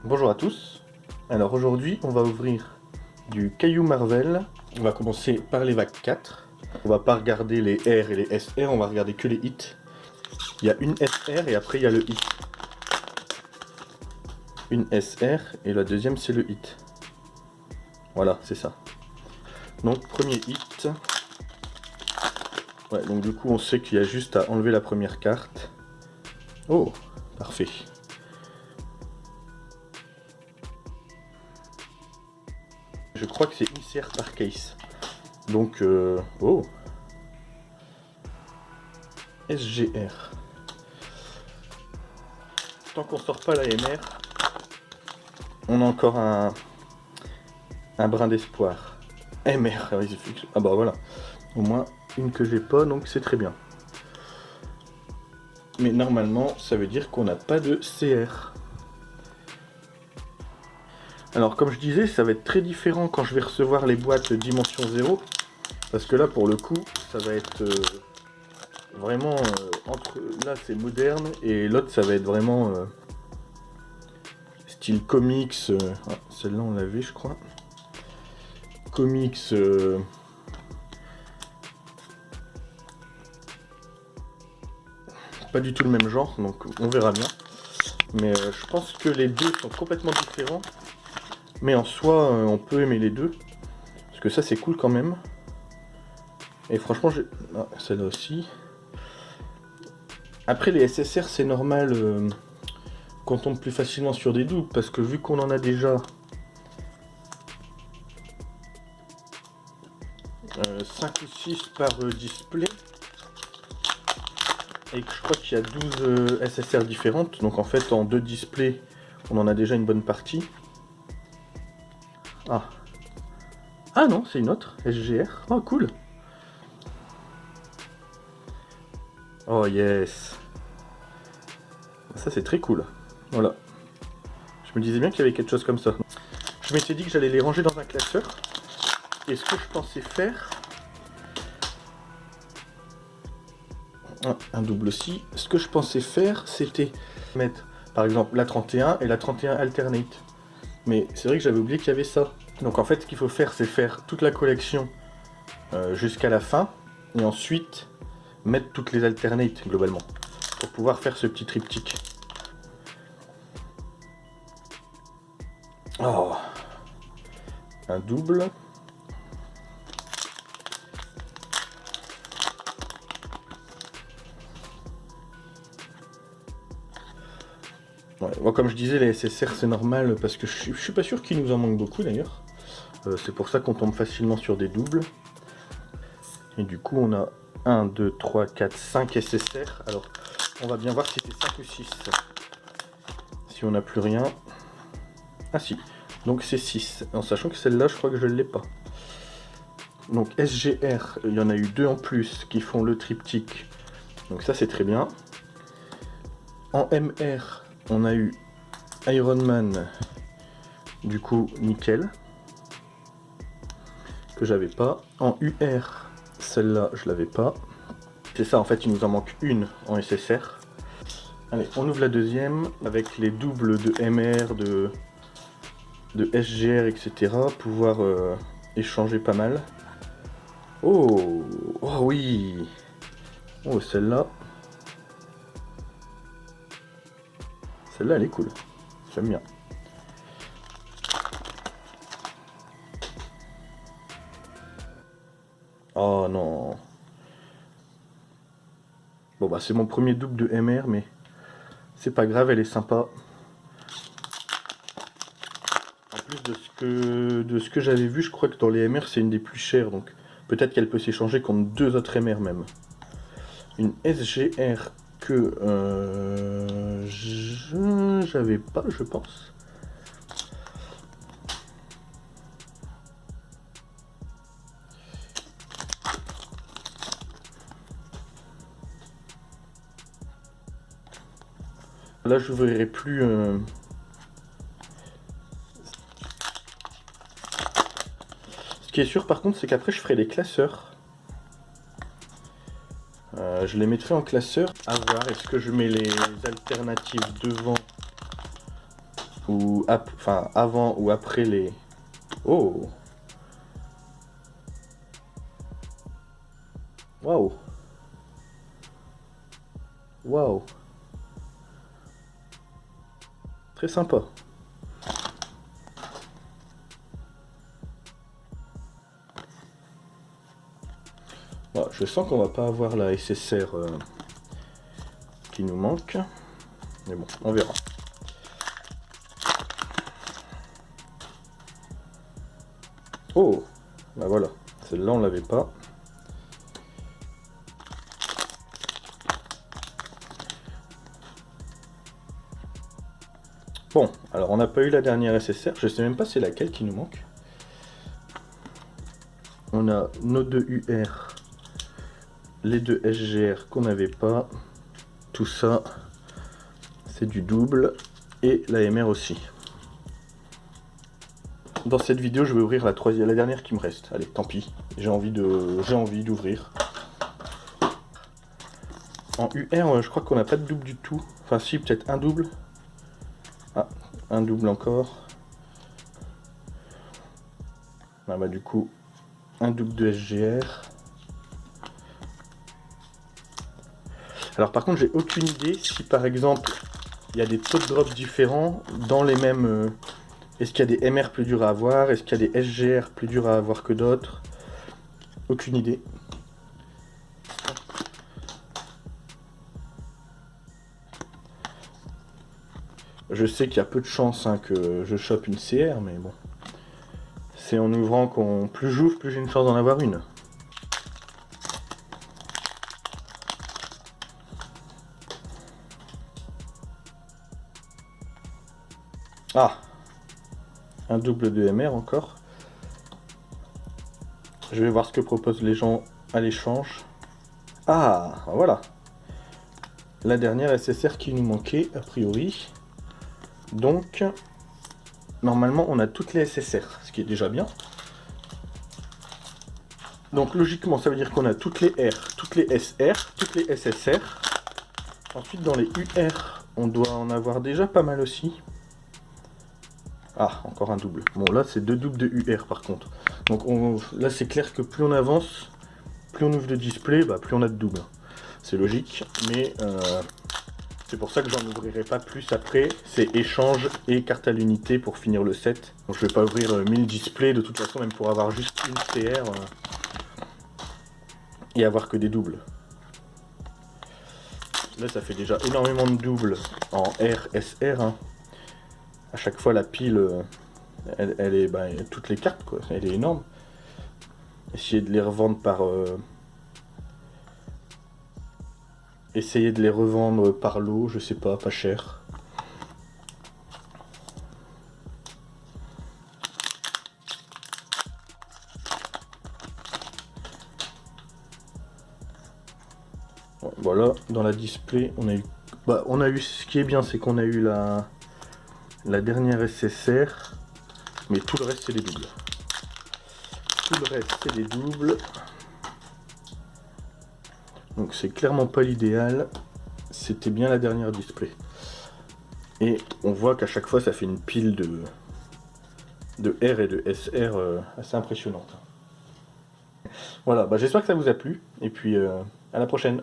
Bonjour à tous. Alors aujourd'hui, on va ouvrir du Caillou Marvel. On va commencer par les vagues 4. On va pas regarder les R et les SR, on va regarder que les hits. Il y a une SR et après il y a le hit. Une SR et la deuxième c'est le hit. Voilà, c'est ça. Donc premier hit. Ouais, donc du coup on sait qu'il y a juste à enlever la première carte. Oh, parfait. Je crois que c'est une CR par case. Donc, oh. SGR. Tant qu'on sort pas la MR, on a encore un brin d'espoir. MR, ah bah voilà. Au moins une que j'ai pas, donc c'est très bien. Mais normalement, ça veut dire qu'on n'a pas de CR. Alors comme je disais, ça va être très différent quand je vais recevoir les boîtes dimension 0. Parce que là, pour le coup, ça va être vraiment entre... Là, c'est moderne et l'autre, ça va être vraiment style comics. Ah, celle-là, on l'avait, je crois. Comics... pas du tout le même genre, donc on verra bien. Mais je pense que les deux sont complètement différents. Mais en soi, on peut aimer les deux. Parce que ça, c'est cool quand même. Et franchement, j'ai... Ah, celle-là aussi. Après, les SSR, c'est normal qu'on tombe plus facilement sur des doubles. Parce que vu qu'on en a déjà 5 ou 6 par display, et que je crois qu'il y a 12 SSR différentes. Donc en fait, en 2 displays, on en a déjà une bonne partie. Ah. Ah non, c'est une autre, SGR. Oh, cool. Oh yes. Ça, c'est très cool. Voilà. Je me disais bien qu'il y avait quelque chose comme ça. Je m'étais dit que j'allais les ranger dans un classeur. Et ce que je pensais faire... Ah, un double aussi. Ce que je pensais faire, c'était mettre, par exemple, la 31 et la 31 alternate. Mais c'est vrai que j'avais oublié qu'il y avait ça. Donc en fait, ce qu'il faut faire, c'est faire toute la collection jusqu'à la fin. Et ensuite, mettre toutes les alternates, globalement. Pour pouvoir faire ce petit triptyque. Oh. Un double. Ouais, bon, comme je disais, les SSR c'est normal parce que je suis pas sûr qu'il nous en manque beaucoup d'ailleurs. C'est pour ça qu'on tombe facilement sur des doubles. Et du coup, on a 1, 2, 3, 4, 5 SSR. Alors, on va bien voir si c'est 5 ou 6. Si on n'a plus rien. Ah si, donc c'est 6. En sachant que celle-là, je crois que je ne l'ai pas. Donc SGR, il y en a eu 2 en plus qui font le triptyque. Donc ça, c'est très bien. En MR, on a eu Iron Man, du coup nickel, que j'avais pas. En UR, celle-là je l'avais pas. C'est ça, en fait il nous en manque une en SSR. Allez, on ouvre la deuxième avec les doubles de MR, de SGR, etc. Pouvoir échanger pas mal. Oh, oh oui. Oh, celle-là. Celle-là elle est cool. J'aime bien. Oh non. Bon bah c'est mon premier double de MR, mais c'est pas grave, elle est sympa. En plus de ce que j'avais vu, je crois que dans les MR c'est une des plus chères, donc peut-être qu'elle peut s'échanger contre 2 autres MR même. Une SGR que j'avais pas, je pense. Là, je n'ouvrirai plus. Ce qui est sûr, par contre, c'est qu'après, je ferai des classeurs. Je les mettrai en classeur. À voir, est-ce que je mets les alternatives devant ou ou enfin avant ou après les... Oh! Waouh! Waouh! Très sympa. Voilà, je sens qu'on va pas avoir la SSR qui nous manque. Mais bon, on verra. Oh! Bah voilà, celle-là on l'avait pas. Bon, alors on n'a pas eu la dernière SSR, je sais même pas c'est laquelle qui nous manque. On a nos deux UR, les deux SGR qu'on n'avait pas. Tout ça, c'est du double. Et la MR aussi. Dans cette vidéo, je vais ouvrir la dernière qui me reste. Allez, tant pis. J'ai envie d'ouvrir. En UR, je crois qu'on n'a pas de double du tout. Enfin si, peut-être un double. Ah, un double encore. Ah bah du coup, un double de SGR. Alors par contre, j'ai aucune idée si par exemple, il y a des taux de drop différents dans les mêmes... Est-ce qu'il y a des MR plus durs à avoir? Est-ce qu'il y a des SGR plus durs à avoir que d'autres? Aucune idée. Je sais qu'il y a peu de chances que je chope une CR, mais bon. C'est en ouvrant qu'on... Plus j'ouvre, plus j'ai une chance d'en avoir une. Ah! Un double de MR encore. Je vais voir ce que proposent les gens à l'échange. Ah! Voilà! La dernière SSR qui nous manquait, a priori. Donc, normalement, on a toutes les SSR, ce qui est déjà bien. Donc, logiquement, ça veut dire qu'on a toutes les R, toutes les SR, toutes les SSR. Ensuite, dans les UR, on doit en avoir déjà pas mal aussi. Ah, encore un double. Bon, là, c'est deux doubles de UR, par contre. Donc, là, c'est clair que plus on avance, plus on ouvre de display, bah, plus on a de doubles. C'est logique, mais... c'est pour ça que j'en ouvrirai pas plus après. C'est échange et carte à l'unité pour finir le set. Donc je vais pas ouvrir 1000 displays de toute façon, même pour avoir juste une CR et avoir que des doubles. Là ça fait déjà énormément de doubles en RSR. Hein. À chaque fois la pile, elle est toutes les cartes quoi. Elle est énorme. Essayer de les revendre par... essayer de les revendre par lot, je sais pas cher. Voilà, dans la display, on a eu ce qui est bien, c'est qu'on a eu la dernière SSR, mais tout le reste c'est des doubles. Tout le reste c'est des doubles. Donc c'est clairement pas l'idéal. C'était bien la dernière display. Et on voit qu'à chaque fois ça fait une pile de R et de SR assez impressionnante. Voilà, j'espère que ça vous a plu. Et puis à la prochaine.